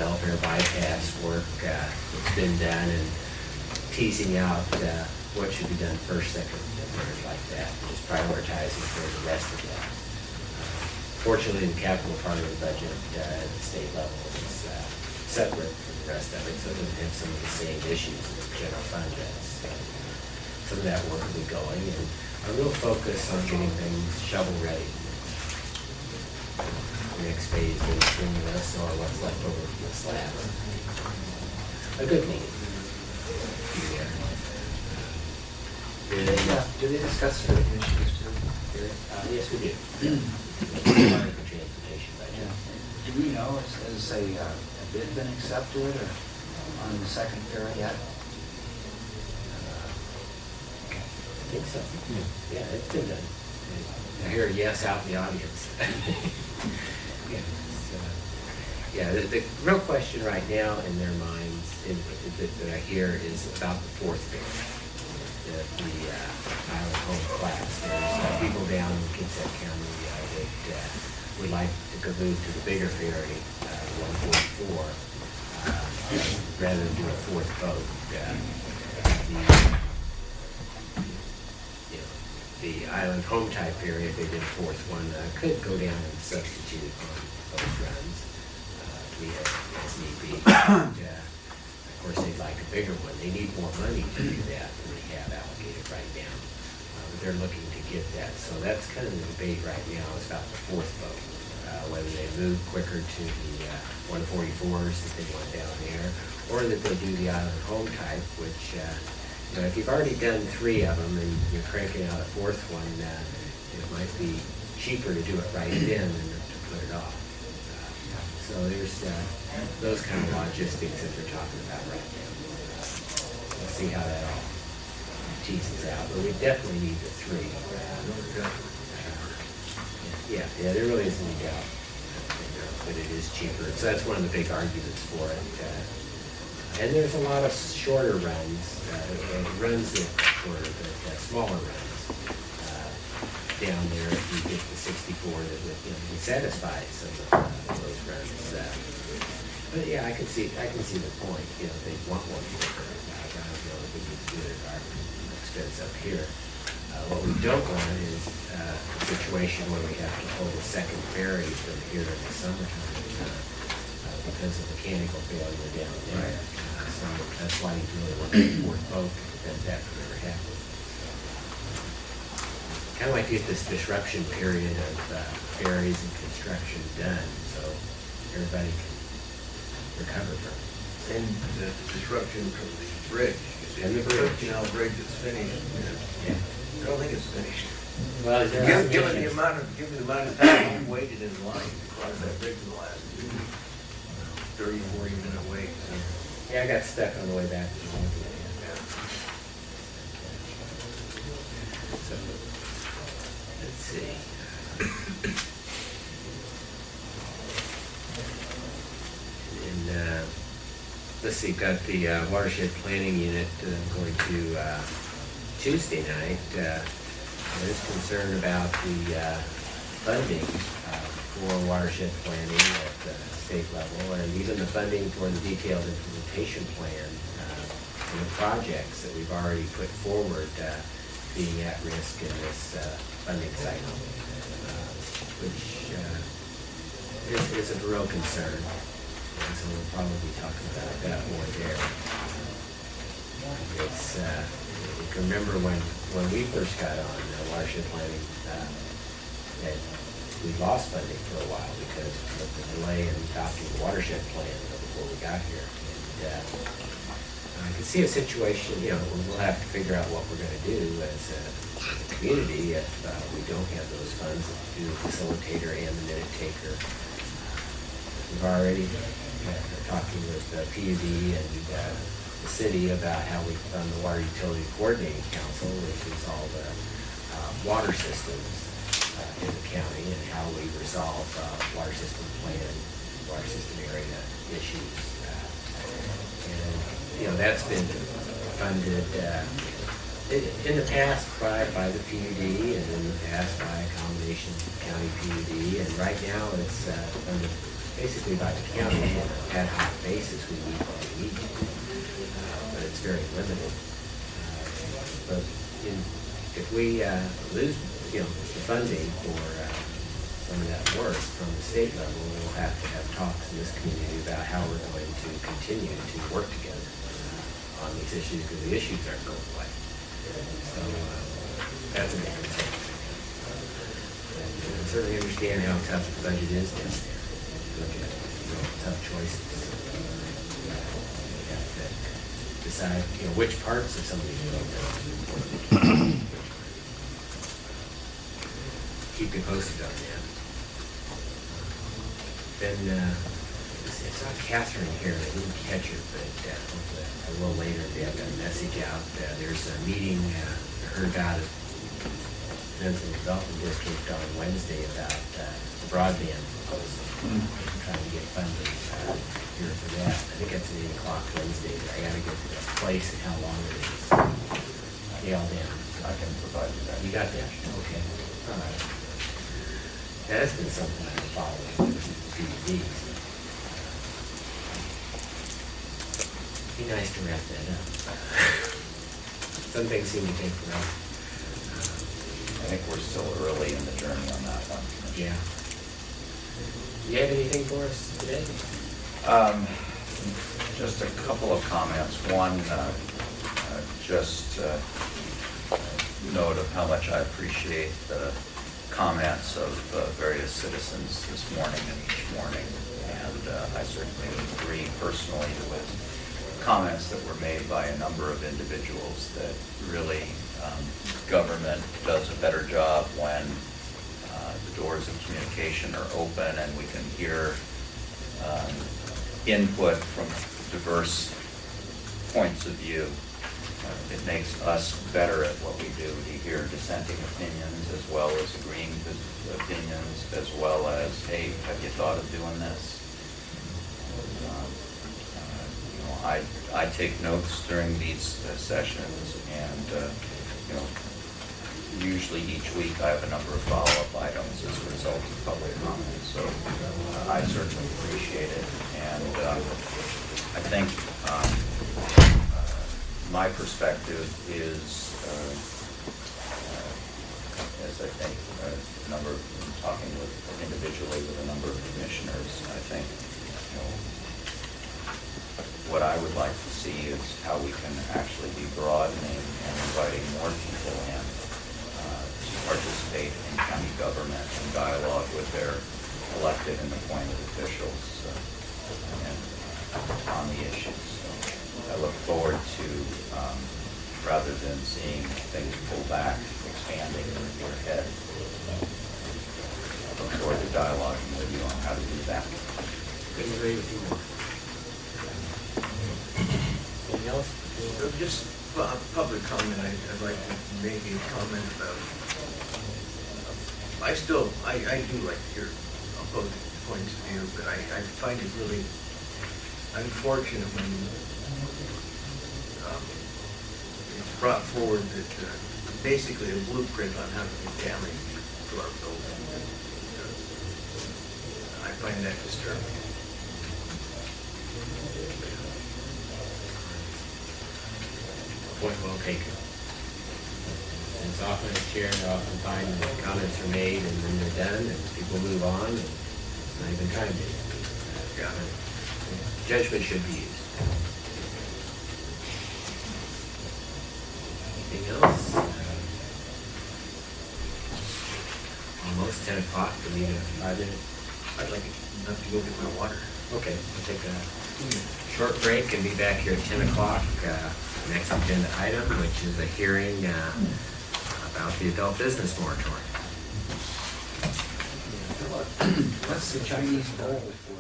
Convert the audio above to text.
Belfair bypass work that's been done, and teasing out what should be done first, second, and third, like that, just prioritizing for the rest of that. Fortunately, the capital part of the budget at the state level is separate from the rest of it, so it doesn't have some of the same issues that the general fund does. So some of that work will be going, and a real focus on getting things shovel-ready. The next phase of the stimulus or what's left over from the slabs. A good meeting. Yeah. Do they discuss certain issues too? Yes, we do. For transportation budget. Do we know, has a bid been accepted or on the second ferry yet? I think so. Yeah, it's been done. I hear a yes out in the audience. Yeah, the real question right now in their minds that I hear is about the fourth ferry, the Island Home class. There's people down in Kitsap County that would like to go move to the bigger ferry, 144, rather than do a fourth boat. The Island Home type ferry, if they did a fourth one, could go down and substitute on those runs. We have, as need be. Of course, they'd like a bigger one. They need more money to do that than they have allocated right now. But they're looking to get that. So that's kind of the debate right now is about the fourth boat. Whether they move quicker to the 144s that they want down there, or that they do the Island Home type, which, if you've already done 3 of them and you're cranking out a fourth one, it might be cheaper to do it right then than to put it off. So there's those kind of logistics that they're talking about right now. We'll see how that all teases out, but we definitely need the 3. Yeah, there really isn't any doubt, but it is cheaper. So that's one of the big arguments for it. And there's a lot of shorter runs, runs that are shorter, but smaller runs down there. If you get the 64, that would satisfy some of those runs. But yeah, I can see the point. They want one quicker. I don't know if we need to do it at our expense up here. What we don't want is a situation where we have to hold a second ferry from here in the summertime because of mechanical failure down there. So that's why you really want a fourth boat to prevent that from ever happening. Kind of like to get this disruption period of ferries and construction done so everybody can recover from it. And the disruption from the bridge. And the bridge. Bridge is finished. Yeah. I don't think it's finished. Well, Given the amount of time we waited in line to cross that bridge in the last 30, 40-minute wait. So. Yeah, I got stuck on the way back. So, let's see. And let's see, got the watershed planning unit going to Tuesday night. There's concern about the funding for watershed planning at the state level, and even the funding for the detailed implementation plan and the projects that we've already put forward being at risk in this funding cycle, which is a real concern. And so we'll probably be talking about that more there. It's you can remember when we first got on watershed planning, that we lost funding for a while because of the delay in adopting the watershed plan before we got here. And I can see a situation, we'll have to figure out what we're going to do as a community if we don't have those funds to do the facilitator and the minute taker. We've already talking with the PUD and the city about how we fund the Water Utility Coordinating Council, which is all the water systems in the county, and how we resolve water system plan, water system area issues. And that's been funded in the past by the PUD, and in the past by a combination of county PUD, and right now it's funded basically by the county, on an ad hoc basis, we meet when we need to. But it's very limited. But if we lose, the funding for some of that work from the state level, we'll have to have talks in this community about how we're going to continue to work together on these issues, because the issues aren't going away. So that's a big concern. And I certainly understand how tough the budget is down there. Look at tough choices. You have to decide, which parts of some of these programs are important. Keep you posted on that. Then, it's not Catherine here, I didn't catch her, but hopefully I will later get a message out. There's a meeting I heard about at Peninsula Development District on Wednesday about the broadband proposal. Trying to get funding here for that. I think it's at 8 o'clock Wednesday, but I gotta get the place and how long it is nailed down. I can provide you that. You got that? Okay. All right. That's been something I've been following with PDDs. Be nice to wrap that up. Some things seem to take forever. I think we're still early in the journey on that one. Yeah. Do you have anything for us today? Just a couple of comments. One, note of how much I appreciate the comments of various citizens this morning and each morning. And I certainly agree personally with comments that were made by a number of individuals that really government does a better job when the doors of communication are open and we can hear input from diverse points of view. It makes us better at what we do to hear dissenting opinions as well as agreeing opinions, as well as, hey, have you thought of doing this? I take notes during these sessions, and usually each week I have a number of follow-up items as a result of public comment. So I certainly appreciate it, and I think my perspective is, as I think talking individually with a number of commissioners, I think what I would like to see is how we can actually be broadening and inviting more people in to participate in county government and dialogue with their elected and appointed officials on the issues. So I look forward to, rather than seeing things pull back, expanding in your head. I look forward to dialoguing with you on how to do that. Couldn't agree with you more. Anything else? Just public comment, I'd like to make a comment about, I do like to hear opposing points of view, but I find it really unfortunate when it's brought forward that basically a blueprint on how to do damage to our building. I find that disturbing. Point well taken. And it's often a chair, often find that comments are made and then they're done and people move on and not even trying to. Judgment should be used. Anything else? Almost 10 o'clock, we need a 5-minute. I'd like enough to go get my water. Okay, we'll take a short break and be back here at 10 o'clock. Next agenda item, which is a hearing about the adult business moratorium. What's the Chinese bowl for?